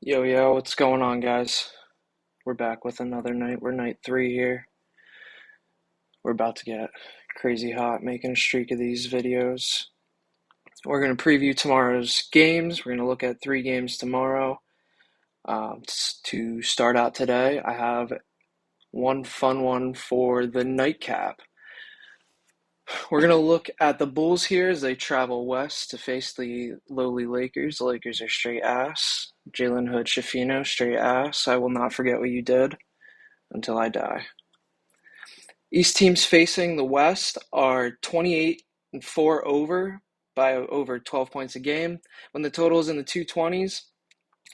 Yo, what's going on, guys? We're back with another night. We're night three here. We're about to get crazy hot making a streak of these videos. We're going to preview tomorrow's games. We're going to look at three games tomorrow. To start out today, I have one fun one for the nightcap. We're going to look at the Bulls here as they travel west to face the lowly Lakers. The Lakers are straight ass. Jalen Hood Schifino, straight ass. I will not forget what you did until I die. East teams facing the West are 28-4 over by over 12 points a game. When the total is in the 220s,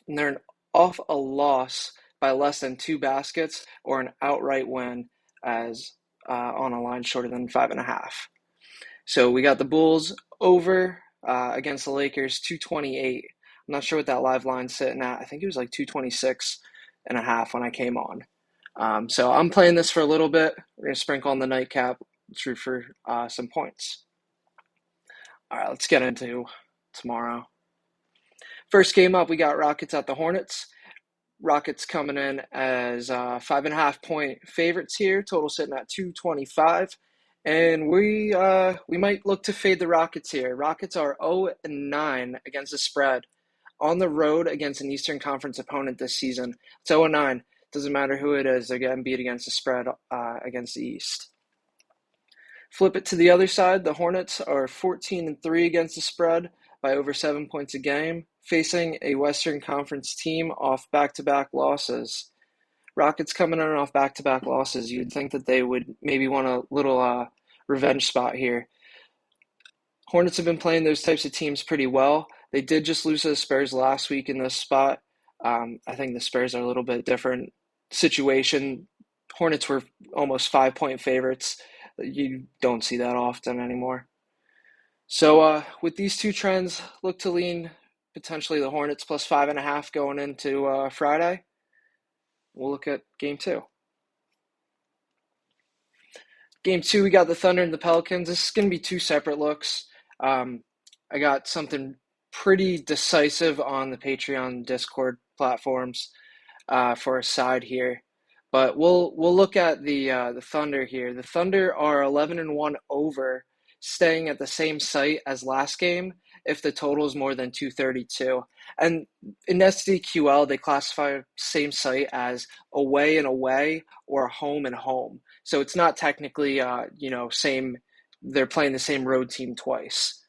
and they're off a loss by less than two baskets or an outright win as on a line shorter than 5.5. So we got the Bulls over against the Lakers, 228. I'm not sure what that live line's sitting at. I think it was like 226.5 when I came on. So I'm playing this for a little bit. We're going to sprinkle on the nightcap. Let's root for some points. All right, let's get into tomorrow. First game up, we got Rockets at the Hornets. Rockets coming in as 5.5 point favorites here. Total sitting at 225. And we might look to fade the Rockets here. Rockets are 0-9 against the spread on the road against an Eastern Conference opponent this season. It's 0-9. Doesn't matter who it is, they're getting beat against the spread against the East. Flip it to the other side. The Hornets are 14-3 against the spread by over 7 points a game, facing a Western Conference team off back-to-back losses. Rockets coming in off back-to-back losses. You'd think that they would maybe want a little revenge spot here. Hornets have been playing those types of teams pretty well. They did just lose to the Spurs last week in this spot. I think the Spurs are a little bit different situation. Hornets were almost 5 point favorites. You don't see that often anymore. So with these two trends, look to lean potentially the Hornets plus 5.5 going into Friday. We'll look at game two. Game two, we got the Thunder and the Pelicans. This is going to be two separate looks. I got something pretty decisive on the Patreon Discord platforms for a side here. But we'll look at the Thunder here. The Thunder are 11-1 over, staying at the same site as last game if the total is more than 232. And in SDQL, they classify same site as away and away or home and home. So it's not technically same. They're playing the same road team twice.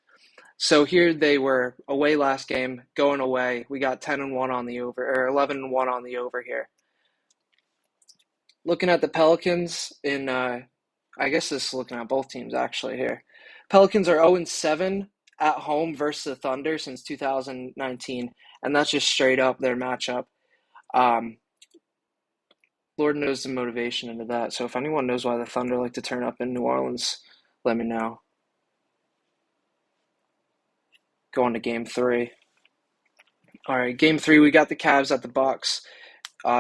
So here they were away last game, going away. We got 10-1 on the over, or 11-1 on the over here. Looking at the Pelicans I guess this is looking at both teams actually here. Pelicans are 0-7 at home versus the Thunder since 2019, and that's just straight up their matchup. Lord knows the motivation into that. So if anyone knows why the Thunder like to turn up in New Orleans, let me know. Going to game three. All right, game three, we got the Cavs at the Bucks.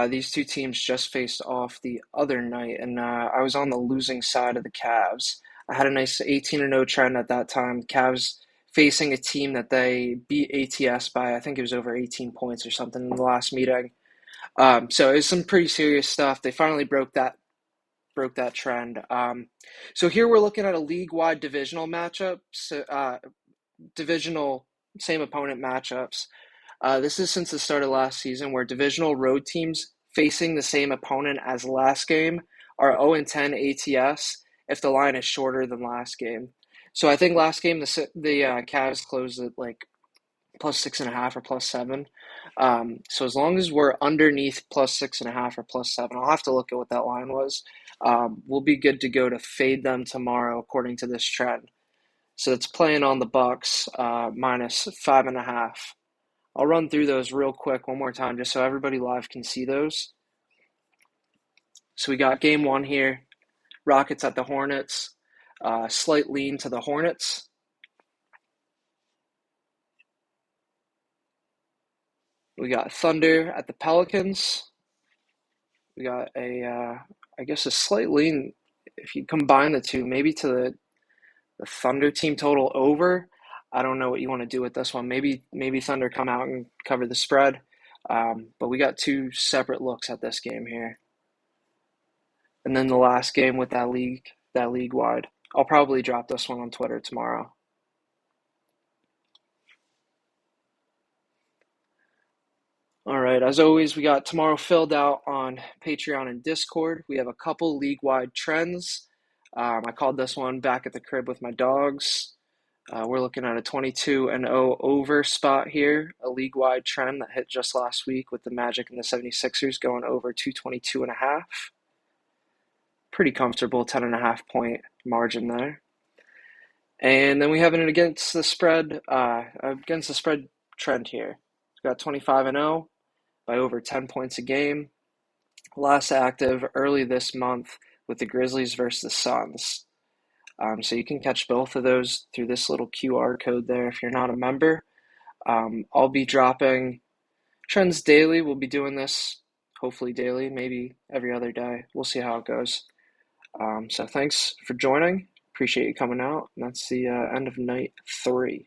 These two teams just faced off the other night, and I was on the losing side of the Cavs. I had a nice 18-0 trend at that time. Cavs facing a team that they beat ATS by, I think it was over 18 points or something in the last meeting. So it was some pretty serious stuff. They finally broke that trend. So here we're looking at a league-wide divisional matchup, divisional same opponent matchups. This is since the start of last season, where divisional road teams facing the same opponent as last game are 0-10 ATS if the line is shorter than last game. So I think last game the Cavs closed at like plus 6.5 or plus 7. So as long as we're underneath plus 6.5 or plus 7, I'll have to look at what that line was. We'll be good to go to fade them tomorrow according to this trend. So it's playing on the Bucks minus 5.5. I'll run through those real quick one more time just so everybody live can see those. So we got game one here. Rockets at the Hornets. Slight lean to the Hornets. We got Thunder at the Pelicans. We got I guess a slight lean, if you combine the two, maybe to the Thunder team total over. I don't know what you want to do with this one. Maybe Thunder come out and cover the spread. But we got two separate looks at this game here. And then the last game with that league wide. I'll probably drop this one on Twitter tomorrow. All right, as always, we got tomorrow filled out on Patreon and Discord. We have a couple league-wide trends. I called this one Back at the Crib with My Dogs. We're looking at a 22-0 over spot here, a league-wide trend that hit just last week with the Magic and the 76ers going over 222.5. Pretty comfortable 10.5 point margin there. And then we have an against the spread trend here. We've got 25-0 by over 10 points a game. Last active early this month with the Grizzlies versus the Suns. So you can catch both of those through this little QR code there if you're not a member. I'll be dropping trends daily. We'll be doing this hopefully daily, maybe every other day. We'll see how it goes. So thanks for joining. Appreciate you coming out. And that's the end of night 3.